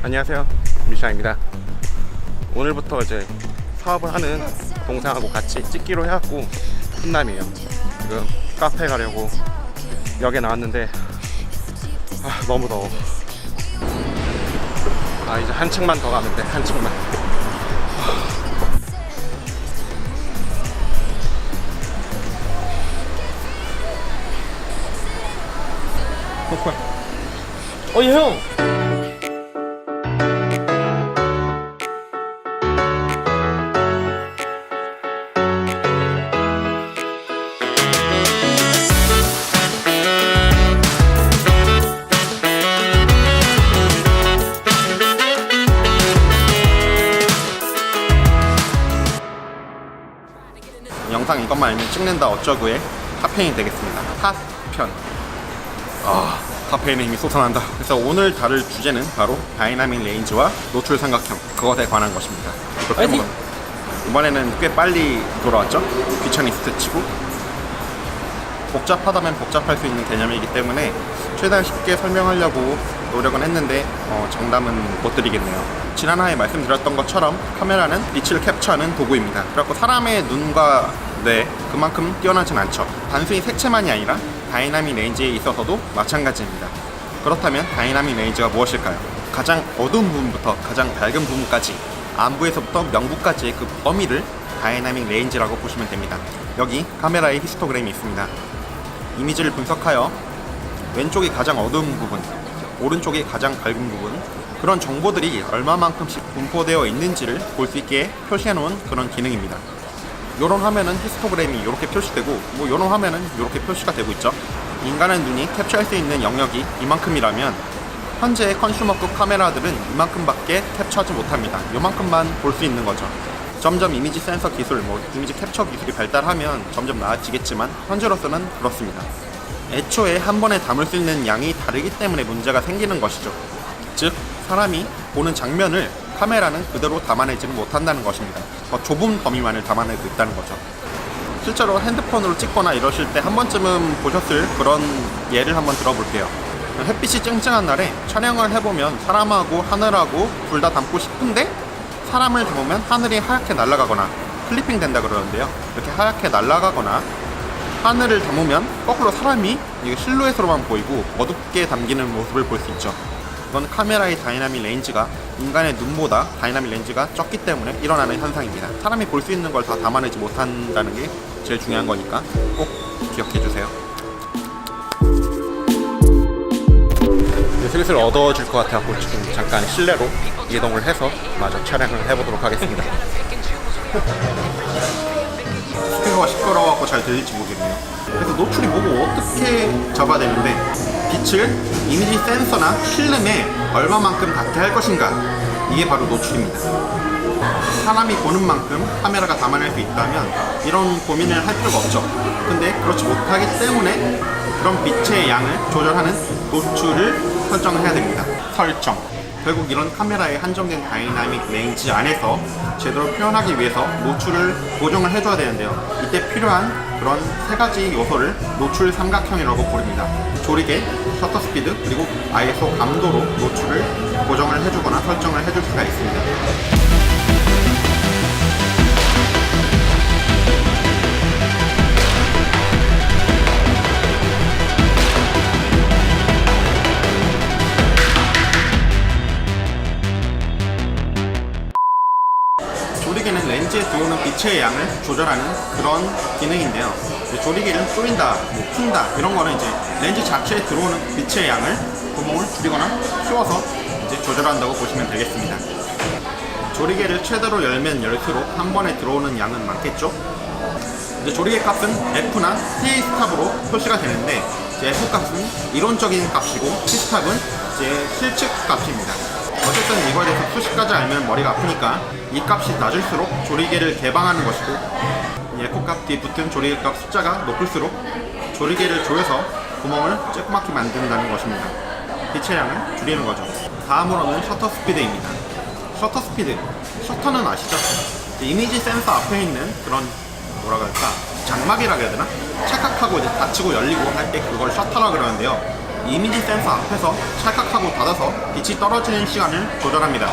안녕하세요, 미샤입니다. 오늘부터 이제 사업을 하는 동생하고 같이 찍기로 해갖고 훈남이에요. 지금 카페 가려고 역에 나왔는데 너무 더워. 이제 한 층만 더 가면 돼. 한 층만. 예, 형! 영상 이것만 알면 찍는다 어쩌구의 핫펜이 되겠습니다. 핫편. 카페인의 힘이 솟아난다. 그래서 오늘 다룰 주제는 바로 다이나믹 레인지와 노출 삼각형, 그것에 관한 것입니다. 파이팅! 이번에는 꽤 빨리 돌아왔죠? 귀차니스트 치고 복잡하다면 복잡할 수 있는 개념이기 때문에 최대한 쉽게 설명하려고 노력은 했는데 정답은 못 드리겠네요. 지난화에 말씀드렸던 것처럼 카메라는 빛을 캡처하는 도구입니다. 그래서 사람의 눈과 뇌 그만큼 뛰어나진 않죠. 단순히 색채만이 아니라 다이나믹 레인지에 있어서도 마찬가지입니다. 그렇다면 다이나믹 레인지가 무엇일까요? 가장 어두운 부분부터 가장 밝은 부분까지, 안부에서부터 명부까지의 그 범위를 다이나믹 레인지라고 보시면 됩니다. 여기 카메라의 히스토그램이 있습니다. 이미지를 분석하여 왼쪽이 가장 어두운 부분, 오른쪽이 가장 밝은 부분, 그런 정보들이 얼마만큼씩 분포되어 있는지를 볼 수 있게 표시해 놓은 그런 기능입니다. 요런 화면은 히스토그램이 이렇게 표시되고, 요런 화면은 이렇게 표시가 되고 있죠. 인간의 눈이 캡처할 수 있는 영역이 이만큼이라면 현재의 컨슈머급 카메라들은 이만큼밖에 캡처하지 못합니다. 요만큼만 볼 수 있는 거죠. 점점 이미지 센서 기술, 이미지 캡처 기술이 발달하면 점점 나아지겠지만 현재로서는 그렇습니다. 애초에 한 번에 담을 수 있는 양이 다르기 때문에 문제가 생기는 것이죠. 즉, 사람이 보는 장면을 카메라는 그대로 담아내지는 못한다는 것입니다. 더 좁은 범위만을 담아내고 있다는 거죠. 실제로 핸드폰으로 찍거나 이러실 때 한 번쯤은 보셨을 그런 예를 한번 들어볼게요. 햇빛이 쨍쨍한 날에 촬영을 해보면 사람하고 하늘하고 둘 다 담고 싶은데 사람을 담으면 하늘이 하얗게 날아가거나 클리핑 된다 그러는데요. 이렇게 하얗게 날아가거나 하늘을 담으면 거꾸로 사람이 실루엣으로만 보이고 어둡게 담기는 모습을 볼 수 있죠. 이건 카메라의 다이나믹 레인지가 인간의 눈보다 다이나믹 레인지가 적기 때문에 일어나는 현상입니다. 사람이 볼 수 있는 걸 다 담아내지 못한다는 게 제일 중요한 거니까 꼭 기억해 주세요. 슬슬 어두워질 것 같아서 지금 잠깐 실내로 이동을 해서 마저 촬영을 해보도록 하겠습니다. 스피커가 시끄러워서 잘 들릴지 모르겠네요. 그래서 노출이 뭐고 어떻게 잡아야 되는데, 빛을 이미지 센서나 필름에 얼마만큼 닿게 할 것인가, 이게 바로 노출입니다. 사람이 보는 만큼 카메라가 담아낼 수 있다면 이런 고민을 할 필요가 없죠. 근데 그렇지 못하기 때문에 그런 빛의 양을 조절하는 노출을 설정을 해야 됩니다. 설정. 결국 이런 카메라의 한정된 다이나믹 레인지 안에서 제대로 표현하기 위해서 노출을 고정을 해줘야 되는데요. 이때 필요한 그런 세 가지 요소를 노출 삼각형이라고 부릅니다. 조리개, 셔터 스피드, 그리고 ISO 감도로 노출을 고정을 해주거나 설정을 해줄 수가 있습니다. 조리개는 렌즈에 들어오는 빛의 양을 조절하는 그런 기능인데요. 조리개를 조인다, 푼다, 이런 거는 이제 렌즈 자체에 들어오는 빛의 양을 구멍을 줄이거나 키워서 이제 조절한다고 보시면 되겠습니다. 조리개를 최대로 열면 열수록 한 번에 들어오는 양은 많겠죠? 이제 조리개 값은 F나 TA 스탑으로 표시가 되는데, 이제 F 값은 이론적인 값이고 T 스탑은 이제 실측 값입니다. 어쨌든 이거에 대해서 수식까지 알면 머리가 아프니까 이 값이 낮을수록 조리개를 개방하는 것이고, F 값 뒤에 붙은 조리개 값 숫자가 높을수록 조리개를 조여서 구멍을 쬐끄맣게 만든다는 것입니다. 빛의 양을 줄이는 거죠. 다음으로는 셔터 스피드입니다. 셔터 스피드, 셔터는 아시죠? 이미지 센서 앞에 있는 그런 장막이라고 해야 되나? 착각하고 이제 닫히고 열리고 할 때 그걸 셔터라 그러는데요. 이미지 센서 앞에서 찰칵하고 닫아서 빛이 떨어지는 시간을 조절합니다.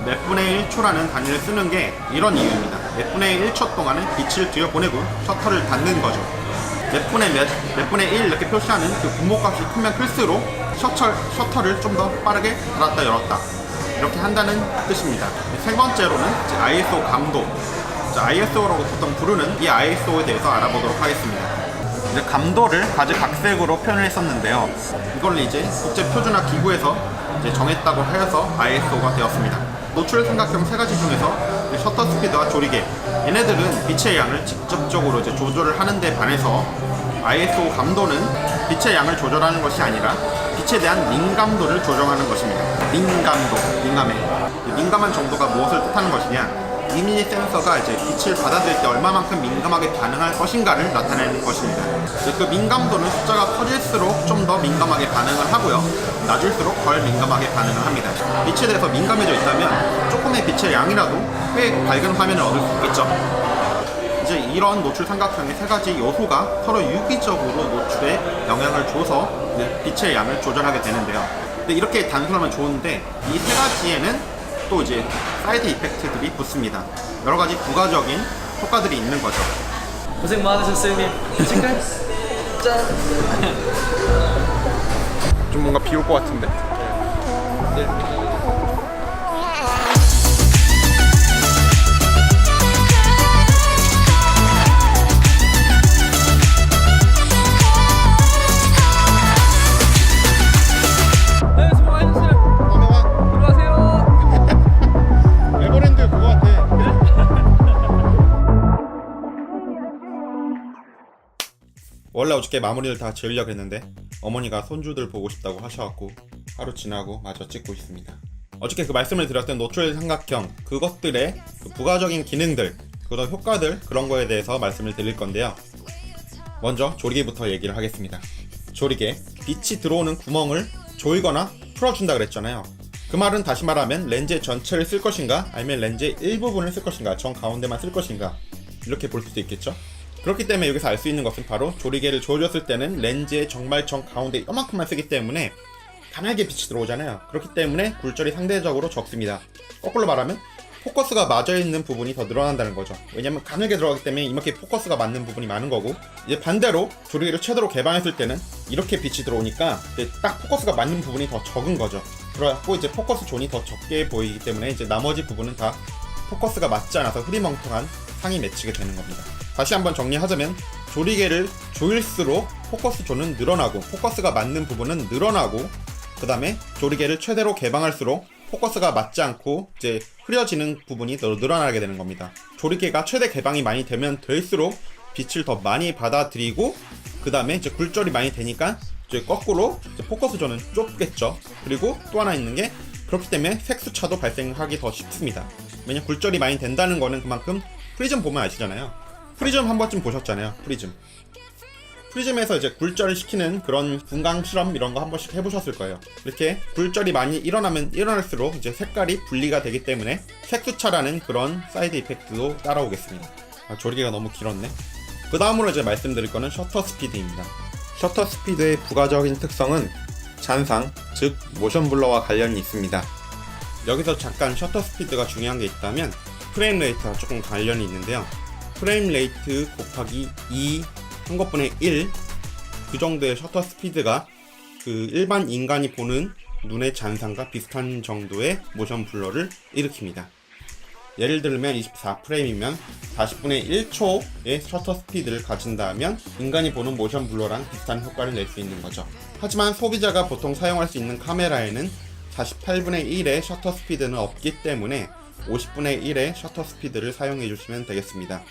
몇 분의 1초라는 단위를 쓰는 게 이런 이유입니다. 몇 분의 1초 동안은 빛을 들여보내고 셔터를 닫는 거죠. 몇 분의 1 이렇게 표시하는 그 분모값이 크면 클수록 셔터를 좀 더 빠르게 닫았다 열었다 이렇게 한다는 뜻입니다. 세 번째로는 ISO 감도. ISO라고 보통 부르는 이 ISO에 대해서 알아보도록 하겠습니다. 감도를 가지각색으로 표현을 했었는데요. 이걸 이제 국제표준화 기구에서 이제 정했다고 하여서 ISO가 되었습니다. 노출 삼각형 세 가지 중에서 셔터 스피드와 조리개, 얘네들은 빛의 양을 직접적으로 이제 조절을 하는데 반해서 ISO 감도는 빛의 양을 조절하는 것이 아니라 빛에 대한 민감도를 조정하는 것입니다. 민감도, 민감한 정도가 무엇을 뜻하는 것이냐? 이미지 센서가 이제 빛을 받아들일 때 얼마만큼 민감하게 반응할 것인가를 나타내는 것입니다. 그 민감도는 숫자가 커질수록 좀 더 민감하게 반응을 하고요. 낮을수록 덜 민감하게 반응을 합니다. 빛에 대해서 민감해져 있다면 조금의 빛의 양이라도 꽤 밝은 화면을 얻을 수 있겠죠. 이제 이런 노출 삼각형의 세 가지 요소가 서로 유기적으로 노출에 영향을 줘서 빛의 양을 조절하게 되는데요. 근데 이렇게 단순하면 좋은데 이 세 가지에는 또 이제 사이드 이펙트들이 붙습니다. 여러 가지 부가적인 효과들이 있는 거죠. 고생 많으셨어요, 형님. 칭찬. 짠. 좀 뭔가 비올 것 같은데. 네. 원래 어저께 마무리를 다 지으려고 했는데 어머니가 손주들 보고 싶다고 하셔갖고 하루 지나고 마저 찍고 있습니다. 어저께 그 말씀을 드렸던 노출 삼각형 그것들의 그 부가적인 기능들, 그런 효과들, 그런 거에 대해서 말씀을 드릴 건데요. 먼저 조리개부터 얘기를 하겠습니다. 조리개, 빛이 들어오는 구멍을 조이거나 풀어준다 그랬잖아요. 그 말은 다시 말하면 렌즈의 전체를 쓸 것인가, 아니면 렌즈의 일부분을 쓸 것인가, 정 가운데만 쓸 것인가, 이렇게 볼 수도 있겠죠. 그렇기 때문에 여기서 알 수 있는 것은 바로 조리개를 조여줬을 때는 렌즈의 정말 정 가운데 이만큼만 쓰기 때문에 가늘게 빛이 들어오잖아요. 그렇기 때문에 굴절이 상대적으로 적습니다. 거꾸로 말하면 포커스가 맞아있는 부분이 더 늘어난다는 거죠. 왜냐면 가늘게 들어가기 때문에 이렇게 포커스가 맞는 부분이 많은 거고, 이제 반대로 조리개를 최대로 개방했을 때는 이렇게 빛이 들어오니까 이제 딱 포커스가 맞는 부분이 더 적은 거죠. 그래갖고 이제 포커스 존이 더 적게 보이기 때문에 이제 나머지 부분은 다 포커스가 맞지 않아서 흐리멍텅한 상이 맺히게 되는 겁니다. 다시 한번 정리하자면 조리개를 조일수록 포커스 존은 늘어나고 포커스가 맞는 부분은 늘어나고, 그 다음에 조리개를 최대로 개방할수록 포커스가 맞지 않고 이제 흐려지는 부분이 더 늘어나게 되는 겁니다. 조리개가 최대 개방이 많이 되면 될수록 빛을 더 많이 받아들이고, 그 다음에 이제 굴절이 많이 되니까 이제 거꾸로 이제 포커스 존은 좁겠죠. 그리고 또 하나 있는 게, 그렇기 때문에 색수차도 발생하기 더 쉽습니다. 왜냐면 굴절이 많이 된다는 거는 그만큼 프리즘 보면 아시잖아요. 프리즘 한 번쯤 보셨잖아요. 프리즘에서 이제 굴절을 시키는 그런 분광 실험 이런 거 한 번씩 해보셨을 거예요. 이렇게 굴절이 많이 일어나면 일어날수록 이제 색깔이 분리가 되기 때문에 색수차라는 그런 사이드 이펙트도 따라오겠습니다. 조리개가 너무 길었네. 그 다음으로 이제 말씀드릴 거는 셔터 스피드입니다. 셔터 스피드의 부가적인 특성은 잔상, 즉 모션 블러와 관련이 있습니다. 여기서 잠깐 셔터 스피드가 중요한 게 있다면 프레임 레이트와 조금 관련이 있는데요. 프레임 레이트 곱하기 2 한 것분의 1, 그 정도의 셔터 스피드가 그 일반 인간이 보는 눈의 잔상과 비슷한 정도의 모션 블러를 일으킵니다. 예를 들면 24프레임이면 40분의 1초의 셔터 스피드를 가진다면 인간이 보는 모션 블러랑 비슷한 효과를 낼 수 있는 거죠. 하지만 소비자가 보통 사용할 수 있는 카메라에는 48분의 1의 셔터 스피드는 없기 때문에 50분의 1의 셔터 스피드를 사용해 주시면 되겠습니다.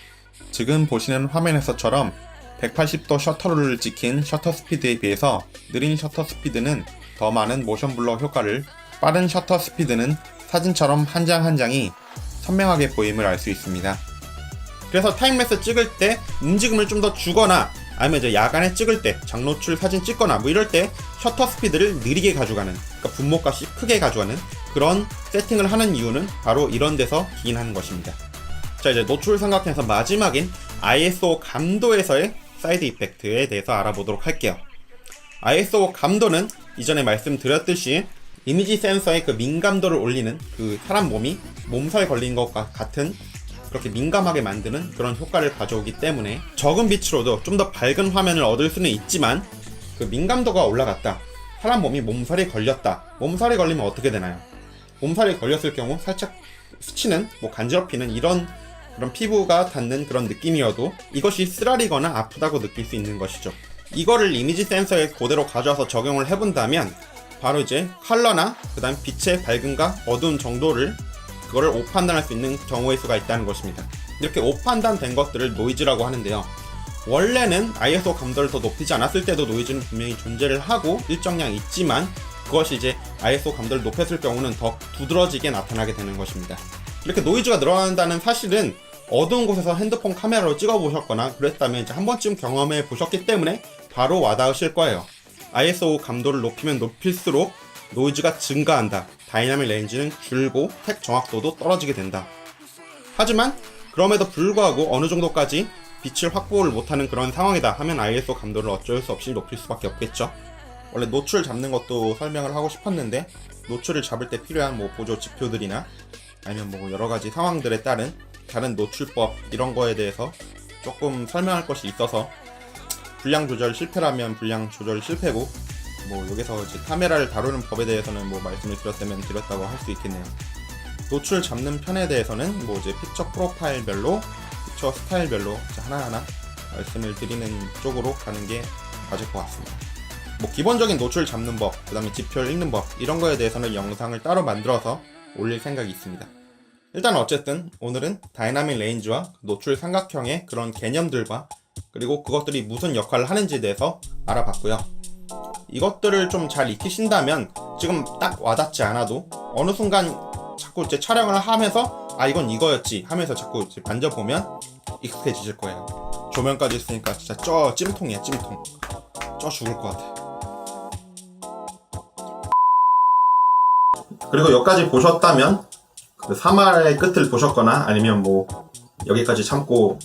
지금 보시는 화면에서처럼 180도 셔터룰을 지킨 셔터 스피드에 비해서 느린 셔터 스피드는 더 많은 모션 블러 효과를, 빠른 셔터 스피드는 사진처럼 한 장 한 장이 선명하게 보임을 알 수 있습니다. 그래서 타임랩스 찍을 때 움직임을 좀 더 주거나, 아니면 이제 야간에 찍을 때 장노출 사진 찍거나 뭐 이럴 때 셔터 스피드를 느리게 가져가는, 그러니까 분모값이 크게 가져가는 그런 세팅을 하는 이유는 바로 이런 데서 기인하는 것입니다. 자, 이제 노출 삼각형에서 마지막인 ISO 감도에서의 사이드 이펙트에 대해서 알아보도록 할게요. ISO 감도는 이전에 말씀드렸듯이 이미지 센서의 그 민감도를 올리는 그 사람 몸이 몸살 걸린 것과 같은 그렇게 민감하게 만드는 그런 효과를 가져오기 때문에 적은 빛으로도 좀 더 밝은 화면을 얻을 수는 있지만 그 민감도가 올라갔다, 사람 몸이 몸살이 걸렸다. 몸살이 걸리면 어떻게 되나요? 몸살이 걸렸을 경우 살짝 스치는, 간지럽히는 이런 그런 피부가 닿는 그런 느낌이어도 이것이 쓰라리거나 아프다고 느낄 수 있는 것이죠. 이거를 이미지 센서에 그대로 가져와서 적용을 해본다면 바로 이제 컬러나 그 다음 빛의 밝음과 어두운 정도를 그거를 오판단할 수 있는 경우의 수가 있다는 것입니다. 이렇게 오판단된 것들을 노이즈라고 하는데요. 원래는 ISO 감도를 더 높이지 않았을 때도 노이즈는 분명히 존재를 하고 일정량 있지만 그것이 이제 ISO 감도를 높였을 경우는 더 두드러지게 나타나게 되는 것입니다. 이렇게 노이즈가 늘어난다는 사실은 어두운 곳에서 핸드폰 카메라로 찍어 보셨거나 그랬다면 이제 한 번쯤 경험해 보셨기 때문에 바로 와닿으실 거예요. ISO 감도를 높이면 높일수록 노이즈가 증가한다. 다이나믹 레인지는 줄고 택 정확도도 떨어지게 된다. 하지만 그럼에도 불구하고 어느 정도까지 빛을 확보를 못하는 그런 상황이다 하면 ISO 감도를 어쩔 수 없이 높일 수밖에 없겠죠. 원래 노출 잡는 것도 설명을 하고 싶었는데 노출을 잡을 때 필요한 보조 지표들이나 아니면 여러가지 상황들에 따른 다른 노출법 이런 거에 대해서 조금 설명할 것이 있어서 분량 조절 실패라면 분량 조절 실패고 여기서 이제 카메라를 다루는 법에 대해서는 말씀을 드렸다면 드렸다고 할 수 있겠네요. 노출 잡는 편에 대해서는 이제 픽처 프로파일별로 픽처 스타일별로 하나하나 말씀을 드리는 쪽으로 가는 게 맞을 것 같습니다. 기본적인 노출 잡는 법, 그 다음에 지표를 읽는 법 이런 거에 대해서는 영상을 따로 만들어서 올릴 생각이 있습니다. 일단 어쨌든 오늘은 다이나믹 레인지와 노출 삼각형의 그런 개념들과 그리고 그것들이 무슨 역할을 하는지에 대해서 알아봤고요. 이것들을 좀 잘 익히신다면 지금 딱 와닿지 않아도 어느 순간 자꾸 이제 촬영을 하면서 이건 이거였지 하면서 자꾸 이제 만져보면 익숙해지실 거예요. 조명까지 있으니까 진짜 찜통이야, 찜통. 죽을 것 같아. 그리고 여기까지 보셨다면 그 사말의 끝을 보셨거나 아니면 여기까지 참고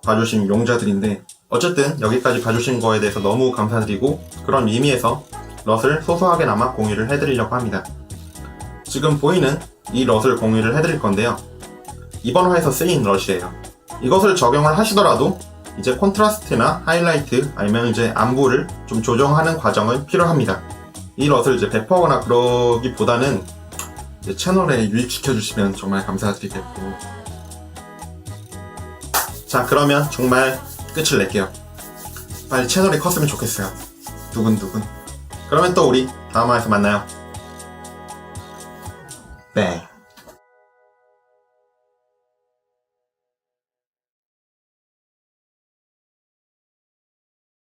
봐주신 용자들인데 어쨌든 여기까지 봐주신 거에 대해서 너무 감사드리고 그런 의미에서 럿을 소소하게나마 공유를 해드리려고 합니다. 지금 보이는 이 럿을 공유를 해드릴 건데요. 이번 화에서 쓰인 럿이에요. 이것을 적용을 하시더라도 이제 콘트라스트나 하이라이트 아니면 이제 안부를 좀 조정하는 과정은 필요합니다. 이 럿을 이제 배포하거나 그러기보다는 이제 채널에 유입시켜주시면 정말 감사드리겠고 자, 그러면 정말 끝을 낼게요. 빨리 채널이 컸으면 좋겠어요. 두근두근. 그러면 또 우리 다음 화에서 만나요. 네.